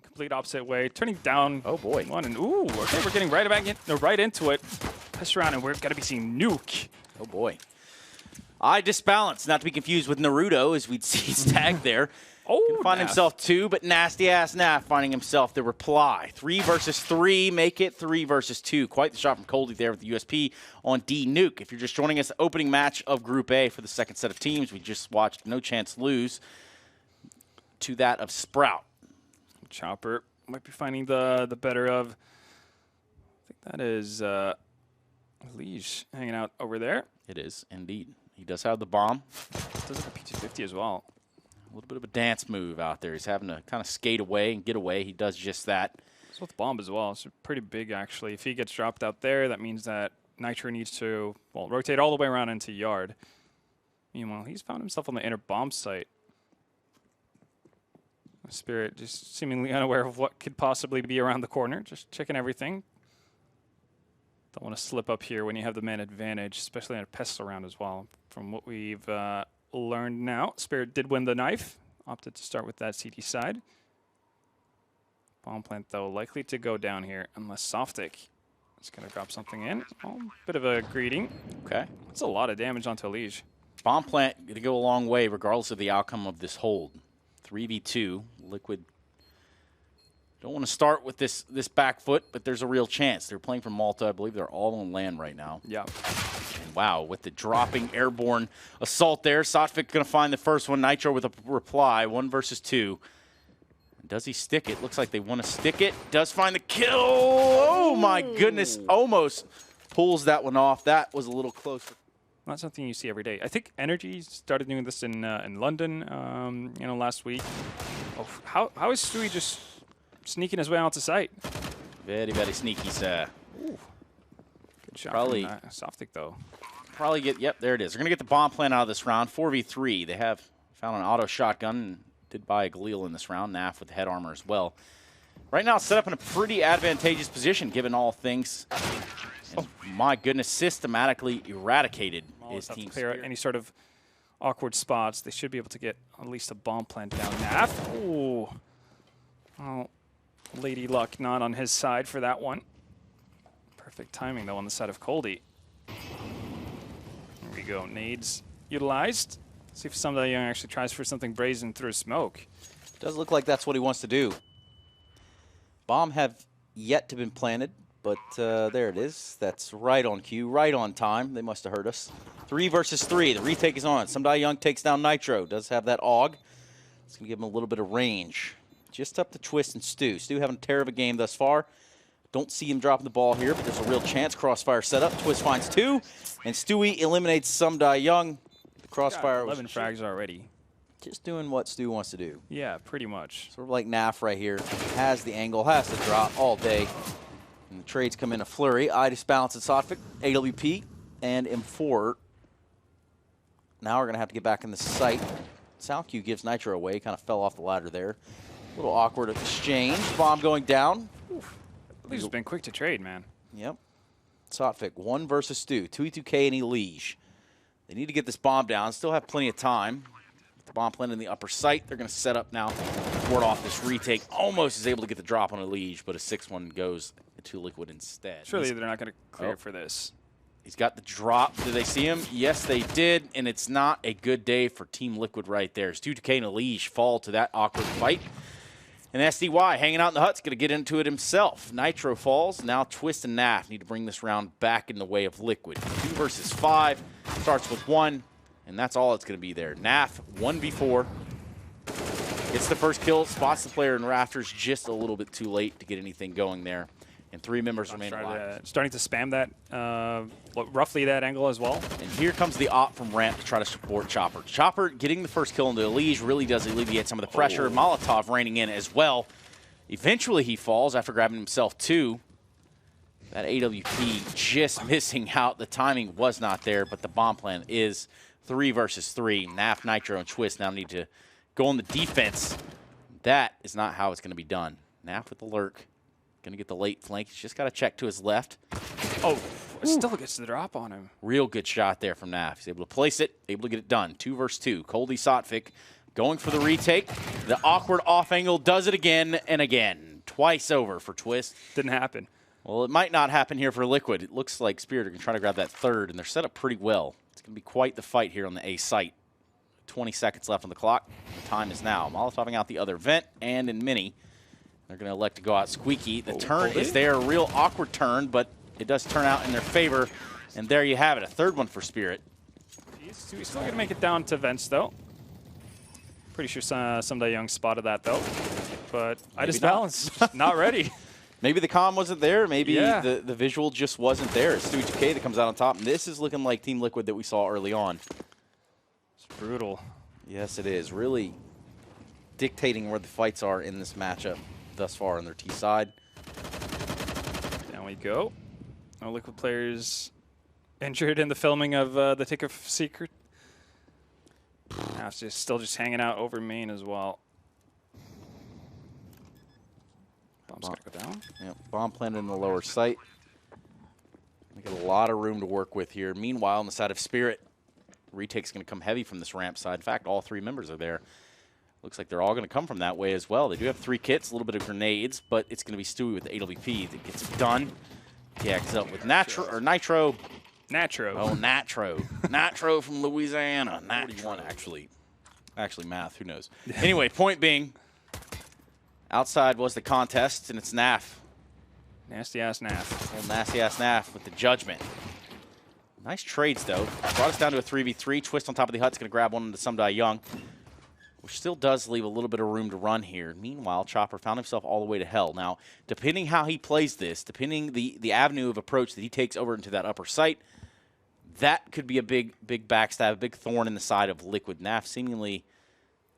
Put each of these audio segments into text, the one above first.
complete opposite way, turning down. Oh boy. One and ooh, okay, we're getting right into it. Piss around and we're gonna be seeing Nuke. Oh boy. I disbalance, not to be confused with Naruto, as we'd see his tag there. Oh, find himself 2, but nasty ass Naf finding himself the reply. 3 versus 3, make it 3 versus 2. Quite the shot from Coldie there with the USP on D Nuke. If you're just joining us, the opening match of Group A for the second set of teams. We just watched No Chance lose to that of Sprout. Chopper might be finding the better of. I think that is Liege hanging out over there. It is indeed. He does have the bomb. Does have a P250 as well. A little bit of a dance move out there. He's having to kind of skate away and get away. He does just that. It's with the bomb as well. It's pretty big, actually. If he gets dropped out there, that means that Nitro needs to, well, rotate all the way around into yard. Meanwhile, he's found himself on the inner bomb site. Spirit just seemingly unaware of what could possibly be around the corner. Just checking everything. Don't want to slip up here when you have the man advantage, especially in a pistol round as well. From what we've learned now, Spirit did win the knife. Opted to start with that CT side. Bomb plant, though, likely to go down here unless Softic is going to drop something in. Oh, bit of a greeting. Okay. That's a lot of damage onto Liege. Bomb plant going to go a long way regardless of the outcome of this hold. 3v2. Liquid don't want to start with this back foot, but there's a real chance. They're playing from Malta. I believe they're all on land right now. Yeah. And wow, with the dropping airborne assault there, Sotvic going to find the first one. Nitro with a reply. 1 versus 2. Does he stick it? Looks like they want to stick it. Does find the kill. Oh my goodness. Almost pulls that one off. That was a little closer. Not something you see every day. I think Energy started doing this in London, last week. Oh, how is Stewie just sneaking his way onto site? Very, very sneaky, sir. Ooh. Good shot Probably from Softic, though. Probably get, yep, there it is. They're going to get the bomb plant out of this round. 4v3. They have found an auto shotgun and did buy a Galil in this round. Naf with the head armor as well. Right now, set up in a pretty advantageous position, given all things. Oh my goodness, systematically eradicated his team. Clear any sort of awkward spots. They should be able to get at least a bomb plant down. Naf. Ooh. Oh, Lady Luck not on his side for that one. Perfect timing, though, on the side of Coldie. There we go. Nades utilized. See if Somebody Young actually tries for something brazen through smoke. Does look like that's what he wants to do. Bomb have yet to been planted. But there it is. That's right on cue, right on time. They must have heard us. 3 versus 3. The retake is on. Somebody Young takes down Nitro. Does have that AUG. It's going to give him a little bit of range. Just up to Twist and Stu. Stu having a tear of a game thus far. Don't see him dropping the ball here, but there's a real chance. Crossfire setup. Twist finds 2. And Stewie eliminates Somebody Young. The crossfire 11 frags already. Just doing what Stu wants to do. Yeah, pretty much. Sort of like Naf right here. Has the angle, has to drop all day. And the trades come in a flurry. I disbalance at Sotvic, AWP, and M4. Now we're going to have to get back in the site. SoundQ gives Nitro away. Kind of fell off the ladder there. A little awkward exchange. Bomb going down. He's just been quick to trade, man. Yep. Sotvic, 1 versus Stu. 2v2K and Elige. They need to get this bomb down. Still have plenty of time. With the bomb planted in the upper site. They're going to set up now. Ward off this retake. Almost is able to get the drop on Elige, but a 6-1 goes to Liquid instead. Surely they're not going to clear for this. He's got the drop. Did they see him? Yes, they did, and it's not a good day for Team Liquid right there. 2K and Elige fall to that awkward fight. And SDY hanging out in the hut's going to get into it himself. Nitro falls. Now Twist and Naf need to bring this round back in the way of Liquid. 2 versus 5. Starts with 1, and that's all it's going to be there. Naf, 1v4. Gets the first kill. Spots the player in rafters just a little bit too late to get anything going there. And 3 members remain alive. Starting to spam that, roughly that angle as well. And here comes the op from ramp to try to support Chopper. Chopper getting the first kill into Elige really does alleviate some of the pressure. Molotov raining in as well. Eventually he falls after grabbing himself 2. That AWP just missing out. The timing was not there, but the bomb plan is 3 versus 3. Naf, Nitro, and Twist now need to go on the defense. That is not how it's going to be done. Naf with the lurk. Going to get the late flank. He's just got to check to his left. Oh, it still gets the drop on him. Real good shot there from Naf. He's able to place it, able to get it done. 2 versus 2. Coldie Sotvic Going for the retake. The awkward off angle does it again and again. Twice over for Twist. Didn't happen. Well, it might not happen here for Liquid. It looks like Spirit are going to try to grab that third, and they're set up pretty well. It's going to be quite the fight here on the A site. 20 seconds left on the clock. The time is now. Molotoving out the other vent, and in Mini, they're going to elect to go out Squeaky. The turn is there, a real awkward turn, but it does turn out in their favor. And there you have it, a third one for Spirit. He's still going to make it down to vents, though. Pretty sure Someday Young spotted that, though. But I just balanced. Not ready. Maybe the comm wasn't there. Maybe yeah. the visual just wasn't there. It's Stewie2K that comes out on top. And this is looking like Team Liquid that we saw early on. It's brutal. Yes, it is. Really dictating where the fights are in this matchup thus far on their T side. Down we go. No Liquid players injured in the filming of the Tick of Secret. Still just hanging out over main as well. Bomb's got to go down. Yep, bomb planted in the lower site. We got a lot of room to work with here. Meanwhile, on the side of Spirit, retake's going to come heavy from this ramp side. In fact, all three members are there. Looks like they're all going to come from that way as well. They do have 3 kits, a little bit of grenades, but it's going to be Stewie with the AWP that gets it done. TX up with Nitro. Natro. Oh, Natro. Natro from Louisiana. 41, actually. Actually, math. Who knows? Anyway, point being, outside was the contest, and it's NAF. Nasty-ass NAF. Old nasty-ass NAF with the judgment. Nice trades, though. Brought us down to a 3v3. Twist on top of the hut's going to grab one into Someday Young, which still does leave a little bit of room to run here. Meanwhile, Chopper found himself all the way to hell. Now, depending how he plays this, depending the avenue of approach that he takes over into that upper site, that could be a big backstab, a big thorn in the side of Liquid. NAF seemingly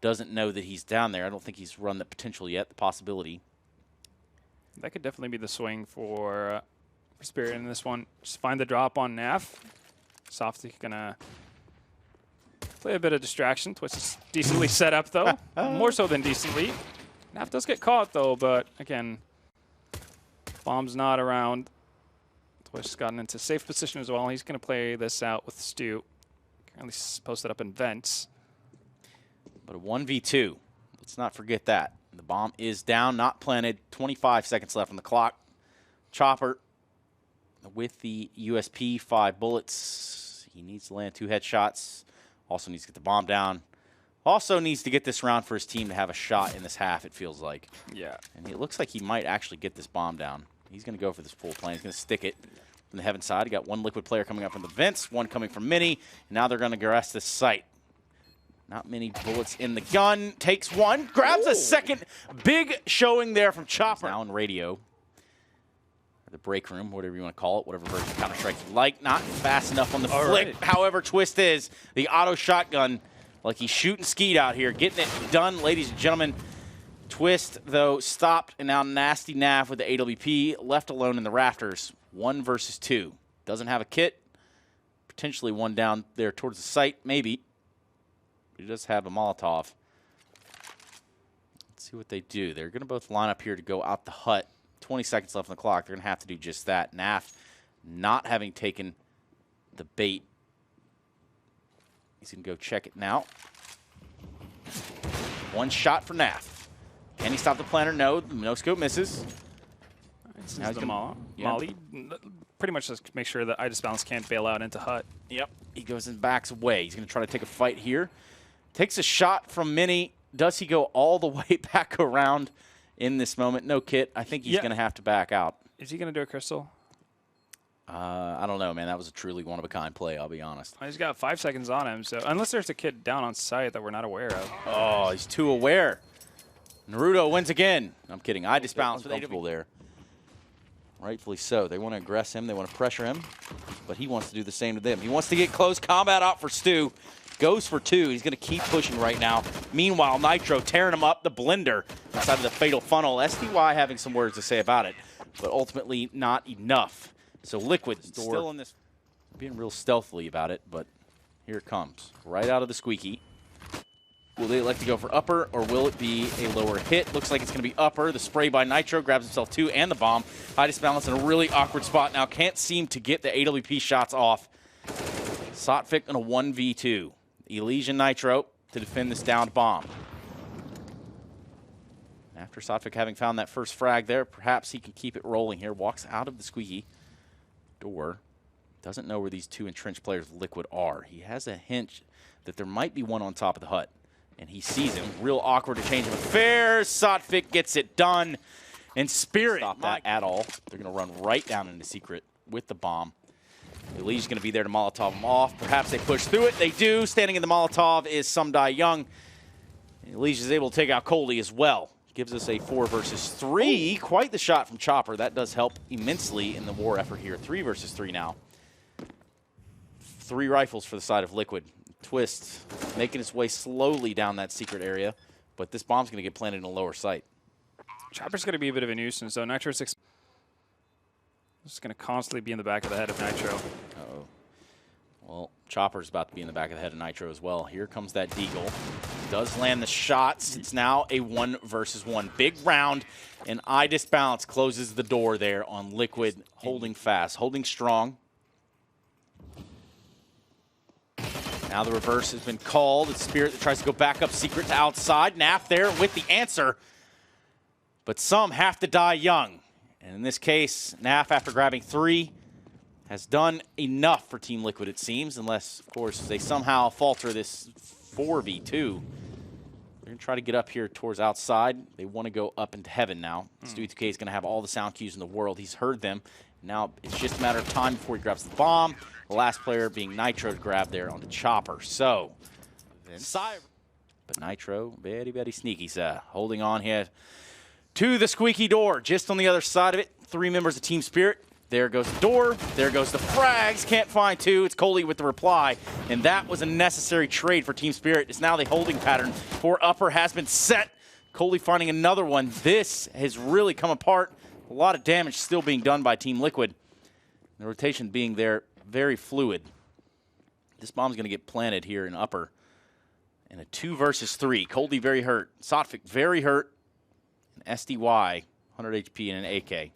doesn't know that he's down there. I don't think he's run the potential yet, the possibility. That could definitely be the swing for Spirit in this one. Just find the drop on NAF. Softy gonna play a bit of distraction. Twist is decently set up, though. More so than decently. NAF does get caught, though, but again, bomb's not around. Twist gotten into safe position as well. He's going to play this out with Stu. At least posted up in vents. But a 1v2. Let's not forget that. The bomb is down, not planted. 25 seconds left on the clock. Chopper with the USP, 5 bullets. He needs to land 2 headshots. Also needs to get the bomb down. Also needs to get this round for his team to have a shot in this half, it feels like. Yeah. And it looks like he might actually get this bomb down. He's going to go for this full plan. He's going to stick it from the heaven side. You got 1 Liquid player coming up from the vents, 1 coming from Mini. And now they're going to grass this site. Not many bullets in the gun. Takes 1, grabs a second. Big showing there from Chopper. Now in radio. Or the break room, whatever you want to call it, whatever version of Counter-Strike you like. Not fast enough on the flick. Right. However, Twist is the auto shotgun. Like he's shooting skeet out here. Getting it done, ladies and gentlemen. Twist, though, stopped, and now Nasty NAF with the AWP, left alone in the rafters. 1 versus 2. Doesn't have a kit. Potentially 1 down there towards the site, maybe. He does have a Molotov. Let's see what they do. They're going to both line up here to go out the hut. 20 seconds left on the clock. They're going to have to do just that. NAF not having taken the bait. He's going to go check it now. 1 shot for NAF. Can he stop the planter? No. No scope misses. Now he's Molly. Pretty much just make sure that I Balance can't bail out into hut. Yep. He goes and backs away. He's going to try to take a fight here. Takes a shot from Mini. Does he go all the way back around in this moment? No kit. I think he's going to have to back out. Is he going to do a crystal? I don't know, man. That was a truly one-of-a-kind play, I'll be honest. He's got 5 seconds on him, so unless there's a kid down on site that we're not aware of. Oh, he's too aware. Naruto wins again. I'm kidding. I Balance comfortable there. Rightfully so. They want to aggress him. They want to pressure him. But he wants to do the same to them. He wants to get close combat out for Stu. Goes for 2. He's going to keep pushing right now. Meanwhile, Nitro tearing him up the blender inside of the fatal funnel. SDY having some words to say about it, but ultimately not enough. So Liquid still in this, being real stealthily about it, but here it comes. Right out of the squeaky. Will they elect to go for upper, or will it be a lower hit? Looks like it's going to be upper. The spray by Nitro grabs himself 2 and the bomb. Balance in a really awkward spot now. Can't seem to get the AWP shots off. Sotfik on a 1v2. Elysian Nitro to defend this downed bomb. After Satvik having found that first frag there, perhaps he can keep it rolling here. Walks out of the squeaky door. Doesn't know where these two entrenched players of Liquid are. He has a hint that there might be one on top of the hut. And he sees him. Real awkward exchange of affairs. Satvik gets it done. And Spirit stop that at all. They're going to run right down into secret with the bomb. Elige's going to be there to Molotov him off. Perhaps they push through it. They do. Standing in the Molotov is Sumdai Young. Elige is able to take out Coley as well. Gives us a 4 versus 3. Quite the shot from Chopper. That does help immensely in the war effort here. 3 versus 3 now. 3 rifles for the side of Liquid. Twist making its way slowly down that secret area, but this bomb's going to get planted in a lower site. Chopper's going to be a bit of a nuisance, though. Nitro's just going to constantly be in the back of the head of Nitro. Uh-oh. Well, Chopper's about to be in the back of the head of Nitro as well. Here comes that Deagle. Does land the shots. It's now a 1 versus 1. Big round, and eye disbalance closes the door there on Liquid, holding fast, holding strong. Now the reverse has been called. It's Spirit that tries to go back up secret to outside. Naf there with the answer. But some have to die young. And in this case, Naf, after grabbing 3, has done enough for Team Liquid, it seems, unless, of course, they somehow falter this 4v2. They're going to try to get up here towards outside. They want to go up into heaven now. Stewie2K is going to have all the sound cues in the world. He's heard them. Now it's just a matter of time before he grabs the bomb. The last player being Nitro to grab there on the Chopper. So, but Nitro, very, very sneaky, sir. Holding on here to the squeaky door. Just on the other side of it, 3 members of Team Spirit. There goes the door. There goes the frags. Can't find 2. It's Coley with the reply. And that was a necessary trade for Team Spirit. It's now the holding pattern for upper has been set. Coley finding another one. This has really come apart. A lot of damage still being done by Team Liquid. The rotation being there very fluid. This bomb's going to get planted here in upper. And a 2 versus 3. Coley very hurt. Satvik very hurt. And SDY, 100 HP and an AK.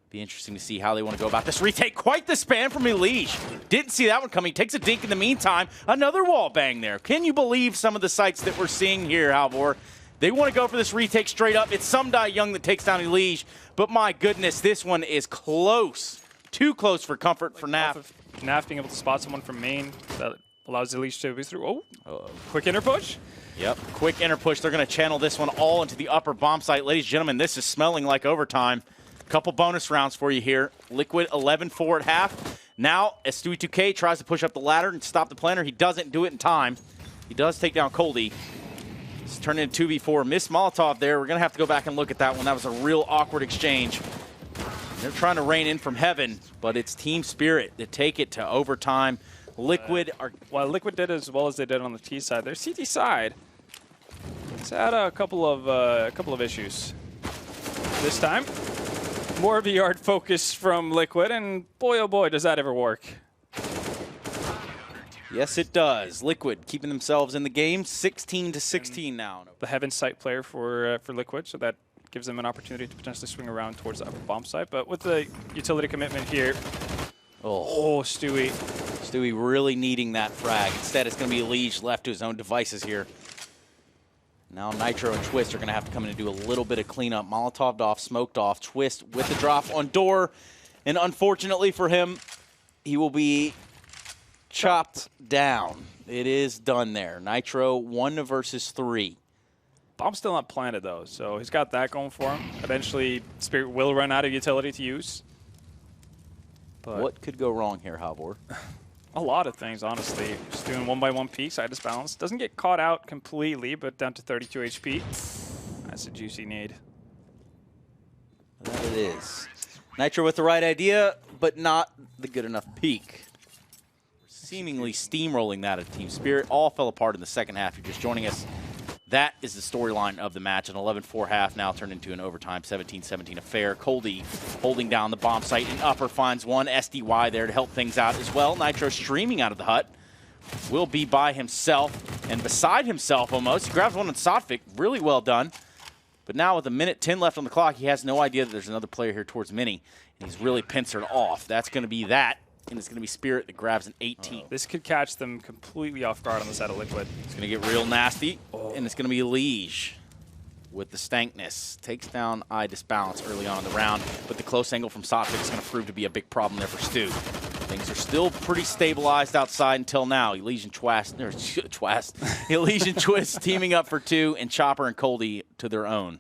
Be interesting to see how they want to go about this retake. Quite the span from Elige. Didn't see that one coming. Takes a dink in the meantime. Another wall bang there. Can you believe some of the sights that we're seeing here, Halvor? They want to go for this retake straight up. It's Sumdai Young that takes down Elige. But my goodness, this one is close. Too close for comfort for Naf. Naf being able to spot someone from main that allows Elige to be through. Oh, quick inner push. Yep, quick inner push. They're going to channel this one all into the upper bomb site. Ladies and gentlemen, this is smelling like overtime. Couple bonus rounds for you here. Liquid 11-4 at half. Now, as Stewie2K tries to push up the ladder and stop the planter, he doesn't do it in time. He does take down Coldy. It's turned into 2v4. Miss Molotov there. We're going to have to go back and look at that one. That was a real awkward exchange. They're trying to rain in from heaven, but it's Team Spirit that take it to overtime. Liquid are... Well, Liquid did as well as they did on the T side. Their CT side has had a couple of issues. This time, more of a yard focus from Liquid, and boy, oh boy, does that ever work. Yes, it does. Liquid keeping themselves in the game, 16-16 now. The heaven site player for Liquid, so that gives them an opportunity to potentially swing around towards the upper bomb site. But with the utility commitment here, Stewie. Stewie really needing that frag. Instead, it's going to be Elige left to his own devices here. Now Nitro and Twist are going to have to come in and do a little bit of cleanup. Molotoved off, smoked off. Twist with the drop on door. And unfortunately for him, he will be chopped down. It is done there. Nitro 1 versus 3. Bomb's still not planted, though, so he's got that going for him. Eventually, Spirit will run out of utility to use. But what could go wrong here, Halvor? A lot of things, honestly. Just doing 1x1 peaks, side disbalance. Doesn't get caught out completely, but down to 32 HP. That's a juicy nade. That it is. Nitro with the right idea, but not the good enough peak. Seemingly steamrolling that at Team Spirit. All fell apart in the second half. You're just joining us. That is the storyline of the match. An 11-4 half now turned into an overtime 17-17 affair. Coldy holding down the bomb site, and upper finds one. SDY there to help things out as well. Nitro streaming out of the hut. Will be by himself, and beside himself almost. He grabs one on Satvik. Really well done. But now with 1:10 left on the clock, he has no idea that there's another player here towards Mini, and he's really pincered off. That's going to be that and it's going to be Spirit that grabs an 18. This could catch them completely off guard on the side of Liquid. It's going to get real nasty, and it's going to be Liege with the Stankness. Takes down Eye Disbalance early on in the round, but the close angle from Soptic is going to prove to be a big problem there for Stu. Things are still pretty stabilized outside until now. Elysian Twist teaming up for 2, and Chopper and Coldy to their own.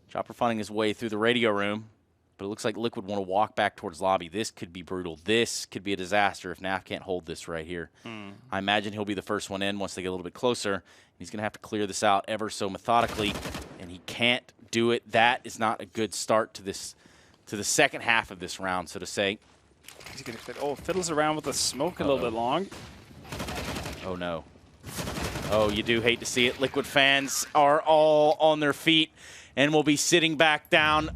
Chopper finding his way through the radio room, but it looks like Liquid want to walk back towards lobby. This could be brutal. This could be a disaster if Naf can't hold this right here. I imagine he'll be the first one in once they get a little bit closer. He's going to have to clear this out ever so methodically, and he can't do it. That is not a good start to this, to the second half of this round, so to say. He's gonna fiddles around with the smoke a little bit long. Oh, no. Oh, you do hate to see it. Liquid fans are all on their feet and will be sitting back down